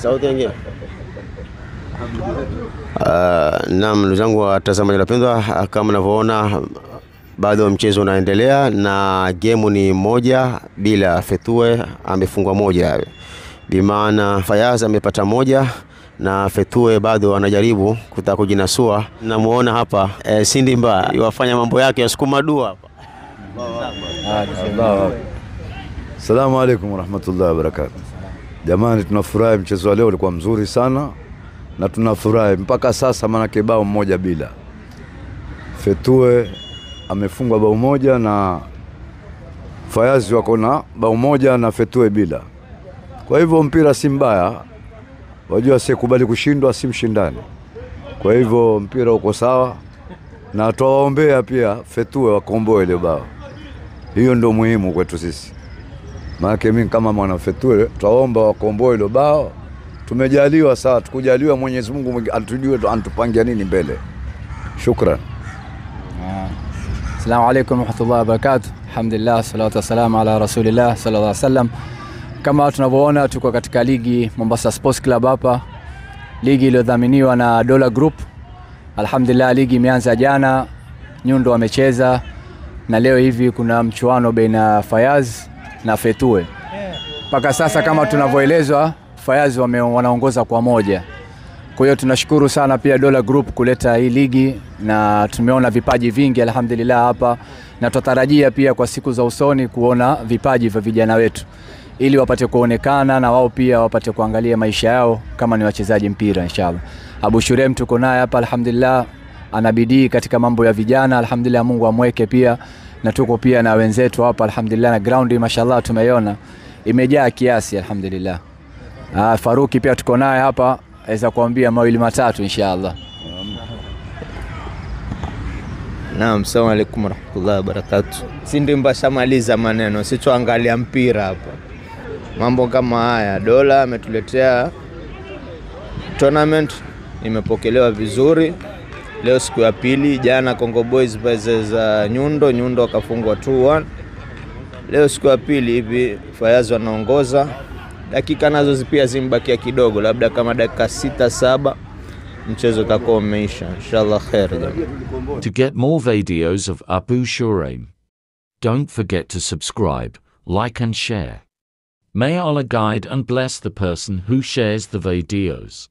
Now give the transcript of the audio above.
Sauti yenyewe. Naam, ndugu zangu watazamaji wapendwa, kama mnavyoona bado mchezo unaendelea na game ni moja bila. Fethue amefungwa moja, bimaana Fayaz amepata moja na Fethue bado anajaribu kutaka kujinasua. Namuona hapa Sindimba yafanya mambo yake ya sukuma dua hapa. Assalamu alaykum warahmatullahi wabarakatuh. Jamani, tunafurahi, mchezo wa leo ulikuwa mzuri sana na tunafurahi mpaka sasa, maana kibao mmoja bila. Fethue amefungwa bao moja na Fayaz wako na bao moja na Fethue bila. Kwa hivyo mpira si mbaya, wajua sikubali kushindwa si mshindani. Kwa hivyo mpira uko sawa na tuwaombea pia Fethue wakomboe ile bao. Hiyo ndio muhimu kwetu sisi. Maana mimi kama mwana Fethue tuwaomba wakomboe ile bao. Tumejaliwa sawa, tukujaliwa Mwenyezi Mungu atujue antupangia nini mbele. Shukran. Assalamu alaykum warahmatullahi wabarakatuh. Alhamdulillah, salatu wassalamu ala rasulillah sallallahu alaihi wasallam. Kama tunavyoona tuko katika ligi Mombasa Sports Club hapa. Ligi iliyodhaminiwa na Dola Group. Alhamdulillah, ligi imeanza jana, Nyundo wamecheza na leo hivi kuna mchuano baina Fayaz na Fethue. Mpaka sasa kama tunavyoelezwa Fayaz wanaongoza kwa moja. Kwa hiyo tunashukuru sana pia Dola Group kuleta hii ligi na tumeona vipaji vingi alhamdulillah hapa, na tutarajia pia kwa siku za usoni kuona vipaji vya vijana wetu ili wapate kuonekana na wao pia wapate kuangalia maisha yao kama ni wachezaji mpira inshallah. Abu Shurem tuko naye hapa alhamdulillah, anabidii katika mambo ya vijana alhamdulillah, Mungu amweke pia, na tuko pia na wenzetu hapa alhamdulillah, na ground mashallah tumeiona imejaa kiasi alhamdulillah. Faruki pia tuko naye hapa, aweza kuambia mawili matatu inshallah. Naam, assalamu alaykum warahmatullahi wabarakatuh. Sindimba shamaliza maneno, sichoangalia mpira hapa. Mambo kama haya, Dola ametuletea tournament, imepokelewa vizuri. Leo siku ya pili, jana Congo Boys versus Nyundo wakafungwa 2-1. Leo siku ya pili hivi Fayaz wanaongoza. Dakika nazo pia zimbakia kidogo, labda kama dakika 6-7 mchezo utakuwa umeisha. Inshallah khair jamani. To get more videos of Abu Shuraim, don't forget to subscribe, like and share. May Allah guide and bless the person who shares the videos.